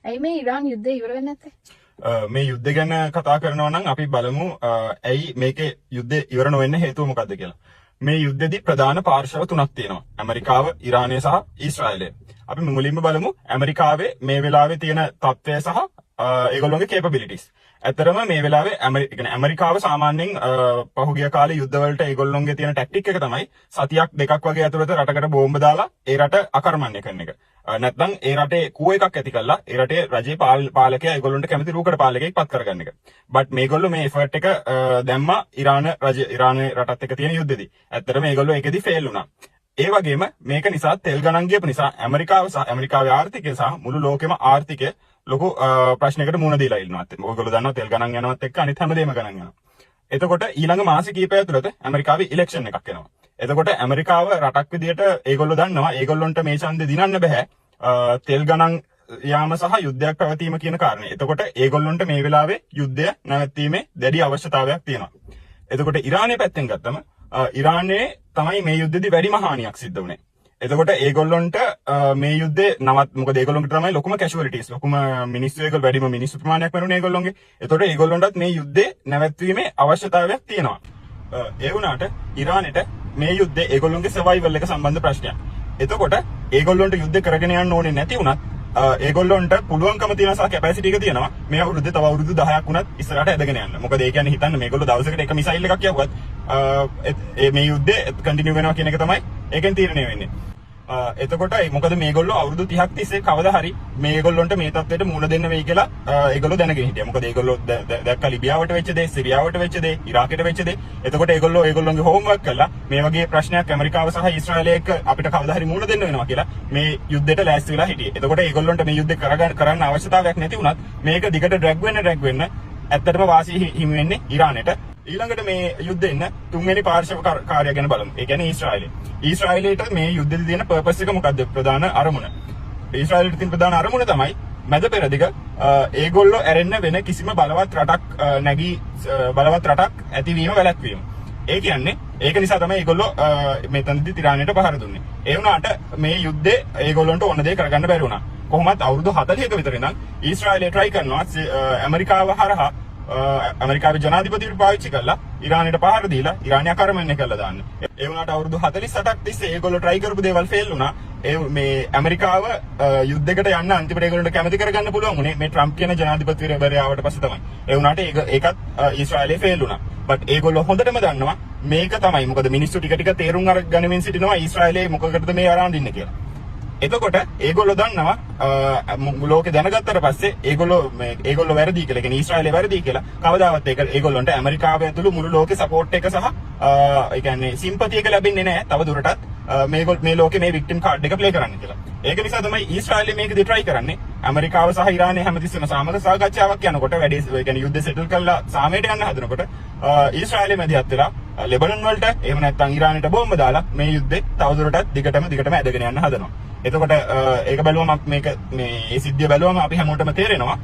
ඇයි මේ ඉරාන් යුද්ධය ඉවර වෙන්නේ නැත්තේ? මේ යුද්ධ ගැන කතා කරනවා නම් අපි බලමු ඇයි මේකේ යුද්ධය ඉවර නොවෙන්න හේතුව මොකද්ද කියලා. මේ යුද්ධෙදි ප්‍රධාන පාර්ශව තුනක් තියෙනවා. ඇමරිකාව, ඉරානය සහ ඊශ්‍රායලය. අපි මුලින්ම බලමු ඇමරිකාවේ මේ වෙලාවේ තියෙන තත්ත්වය සහ ඒගොල්ලෝගේ කැපබිලිටිස්. ඇත්තරම මේ වෙලාවේ ඇමරිකාව සාමාන්‍යයෙන් පහුගිය කාලේ යුද්ධවලට ඒගොල්ලොන්ගේ තියෙන ටැක්ටික් එක තමයි සතියක් දෙකක් වගේ ඇතුළත රටකට බෝම්බ දාලා ඒ රට අකර්මණ්‍ය කරන එක. නැත්නම් ඒ රටේ කූ එකක් ඇති කරලා ඒ රටේ රජයේ පාලකයා ඒගොල්ලොන්ට කැමති රූකඩ පාලකයෙක් පත් කරගන්න එක. බට් මේගොල්ලෝ මේ එෆර්ට් එක දැම්මා ඉරාන රටත් එක්ක තියෙන යුද්ධෙදි. ඇත්තටම මේගොල්ලෝ ඒකෙදි ෆේල් වුණා. ඒ වගේම මේක නිසා තෙල් ගණන් ගියපු නිසා ඇමරිකාවේ ආර්ථිකය සහ මුළු ලෝකෙම ආර්ථිකය ලොකු ප්‍රශ්නයකට මුහුණ දීලා ඉන්නවා. ඔයගොල්ලෝ දන්නවා තෙල් ගණන් යනවත් එක්ක අනිත් හැමදේම ගණන් යනවා. එතකොට ඊළඟ මාස කිහිපය ඇතුළත ඇමරිකාවේ ඉලෙක්ෂන් එකක් එනවා. එතකොට ඇමරිකාව රටක් විදියට ඒගොල්ලෝ දන්නවා ඒගොල්ලොන්ට මේ ඡන්දේ දිනන්න බෑ. තෙල් ගණන් යාම සහ යුද්ධයක් පැවතීම කියන කාරණේ. එතකොට ඒගොල්ලොන්ට මේ වෙලාවේ යුද්ධය නැවැත්වීමේ දැඩි අවශ්‍යතාවයක් තියෙනවා. එතකොට ඉරානයේ පැත්තෙන් ගත්තම ඉරානයේ තමයි මේ යුද්ධෙදි වැඩිම හානියක් සිද්ධ වුනේ. එතකොට ඒගොල්ලොන්ට මේ යුද්ධේ මොකද ඒගොල්ලොන්ට තමයි ලොකුම කැෂුවලිටිස් ලොකුම මිනිස්සු ඒගොල්ලෝ වැඩිම මිනිස්සු ප්‍රමාණයක් මරුනේ ඒගොල්ලොන්ගේ. එතකොට ඒගොල්ලොන්ටත් මේ යුද්ධේ නැවැත්වීමේ අවශ්‍යතාවයක් තියෙනවා. ඒ වුණාට ඉරානෙට මේ යුද්ධේ ඒගොල්ලොන්ගේ සර්වයිවල් එක සම්බන්ධ ප්‍රශ්නයක්. එතකොට ඒගොල්ලොන්ට යුද්ධ කරගෙන යන්න ඕනේ නැති වුණත් ඒගොල්ලොන්ට පුළුවන්කම තියෙන සහ කැපැසිටි එක තියෙනවා මේ අවුරුද්දේ තව අවුරුදු 10ක් වුණත් ඉස්සරහට ඇදගෙන යන්න. මොකද ඒ කියන්නේ හිතන්න මේගොල්ලෝ දවසකට එක මිසයිල් එකක් යවුවත් මේ යුද්ධේ කන්ටිනියු වෙනවා කියන එක තමයි ඒකෙන් තීරණය වෙන්නේ. එතකොට මොකද මේගොල්ලෝ අවුරුදු 30ක් තිස්සේ කවදා හරි මේගොල්ලොන්ට මේ තත්ත්වයට මුහුණ දෙන්න වෙයි කියලා ඒගොල්ලෝ දැනගෙන හිටියා. මොකද ඒගොල්ලෝ දැක්ක ලිබියාවට වෙච්ච දේ, සිරියාවට වෙච්ච දේ, ඉරාකෙට වෙච්ච දේ. එතකොට ඒගොල්ලෝගේ හෝම්වර්ක් කළා මේ වගේ ප්‍රශ්නයක් ඇමරිකාව සහ ඊශ්‍රායලය එක්ක අපිට කවදා හරි මුහුණ දෙන්න වෙනවා කියලා මේ යුද්ධයට ලෑස්ති වෙලා හිටියේ. එතකොට ඒගොල්ලොන්ට මේ යුද්ධේ කරන්න අවශ්‍යතාවයක් නැති වුණත් මේක දිගට ඩ්‍රැග් වෙන්න ඇත්තටම වාසිය හිමි වෙන්නේ ඉරානෙට. ඊළඟට මේ යුද්ධෙන්න තුන්වෙනි පාර්ශව කාර්යය ගැන බලමු. ඒ කියන්නේ ඊශ්‍රායලය. ඊශ්‍රායලයට මේ යුද්ධෙදි තියෙන පර්පස් එක මොකද්ද? ප්‍රධාන අරමුණ. ඊශ්‍රායලයට තියෙන ප්‍රධාන අරමුණ තමයි මැද පෙරදිග ඒගොල්ලෝ ඇරෙන්න වෙන කිසිම බලවත් රටක් ඇතිවීම වැළැක්වීම. ඒ කියන්නේ ඒක නිසා තමයි ඒගොල්ලෝ මෙතනදී ඉරානයට පහර දුන්නේ. ඒ වුණාට මේ යුද්ධේ ඒගොල්ලොන්ට ඕන දේ කරගන්න බැරි වුණා. කොහොමත් අවුරුදු 40ක විතර ඉඳන් ඊශ්‍රායලය try කරනවා ඇමරිකාව හරහා ඇමරිකාවේ ජනාධිපතිවරු පාවිච්චි කරලා ඉරානයට පහර දීලා ඉරානය අකර්මණ්‍ය කරලා දාන්න. ඒ වුණාට අවුරුදු 48ක් තිස්සේ ඒගොල්ලෝ try කරපු දේවල් ෆේල් වුණා. මේ ඇමරිකාව යුද්ධයකට යන්න අන්තිමට ඒගොල්ලන්ට කැමති කරගන්න පුළුවන් උනේ මේ ට්‍රම්ප් කියන ජනාධිපතිවරයා ආවට පස්සේ තමයි. ඒ වුණාට ඒකත් ඊශ්‍රායලයේ ෆේල් වුණා. බට් ඒගොල්ලෝ හොඳටම දන්නවා මේක තමයි. මොකද මිනිස්සු ටික තේරුම් අරගෙන සිටිනවා ඊශ්‍රායලයේ මොකකටද මේ අරන් දින්නේ කියලා. එතකොට ඒගොල්ලෝ දන්නවා ලෝකේ දැනගත්තට පස්සේ ඒගොල්ලෝ වැරදි කියලා. කියන්නේ ඊශ්‍රායලය වැරදි කියලා. කවදාවත් ඒගොල්ලොන්ට ඇමරිකාව ඇතුළු මුළු ලෝකේ සපෝට් එක සහ ඒ කියන්නේ සිම්පති එක ලැබෙන්නේ නැහැ. තව දුරටත් මේ ලෝකේ මේ වික්ටිම් කාඩ් එක ප්ලේ කරන්න කියලා. ඒක නිසා තමයි ඊශ්‍රායලය මේකදී try කරන්නේ. ඇමරිකාව සහ ඉරානය හැමතිස්සෙම සාමක සාකච්ඡාවක් යනකොට වැඩි ඒ කියන්නේ යුද්ධ සෙටල් කරලා සාමයට යන්න හදනකොට ඊශ්‍රායලය මැදිහත් වෙලා ලෙබනන් වලට එහෙම නැත්නම් ඉරානයට බෝම්බ දාලා මේ යුද්ධේ තවදුරටත් දිගටම ඇදගෙන යන්න හදනවා. එතකොට ඒක බැලුවම මේ සිද්ධිය බැලුවම අපි හැමෝටම තේරෙනවා.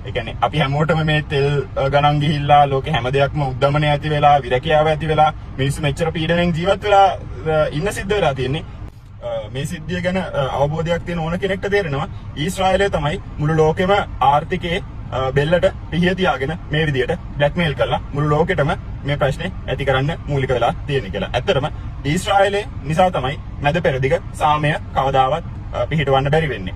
ඒ කියන්නේ අපි හැමෝටම මේ තෙල් ගණන් ගිහිල්ලා ලෝකේ හැම දෙයක්ම උද්දමනය ඇති වෙලා විරකියාව ඇති වෙලා මිනිස්සු මෙච්චර පීඩණයෙන් ජීවත් වෙලා ඉන්න සිද්ධ වෙලා තියෙන්නේ. මේ සිද්ධිය ගැන අවබෝධයක් තියෙන ඕන කෙනෙක්ට තේරෙනවා ඊශ්‍රායලය තමයි මුළු ලෝකෙම ආර්ථිකයේ බෙල්ලට පිහිය තියාගෙන මේ විදියට බ්ලැක්මේල් කරලා මුළු ලෝකෙටම මේ ප්‍රශ්නේ ඇති කරන්න මූලික වෙලා තියෙන කියලා. ඇත්තටම ඊශ්‍රායලය නිසා තමයි මැද පෙරදිග සාමය කවදාවත් පිහිටවන්න බැරි වෙන්නේ.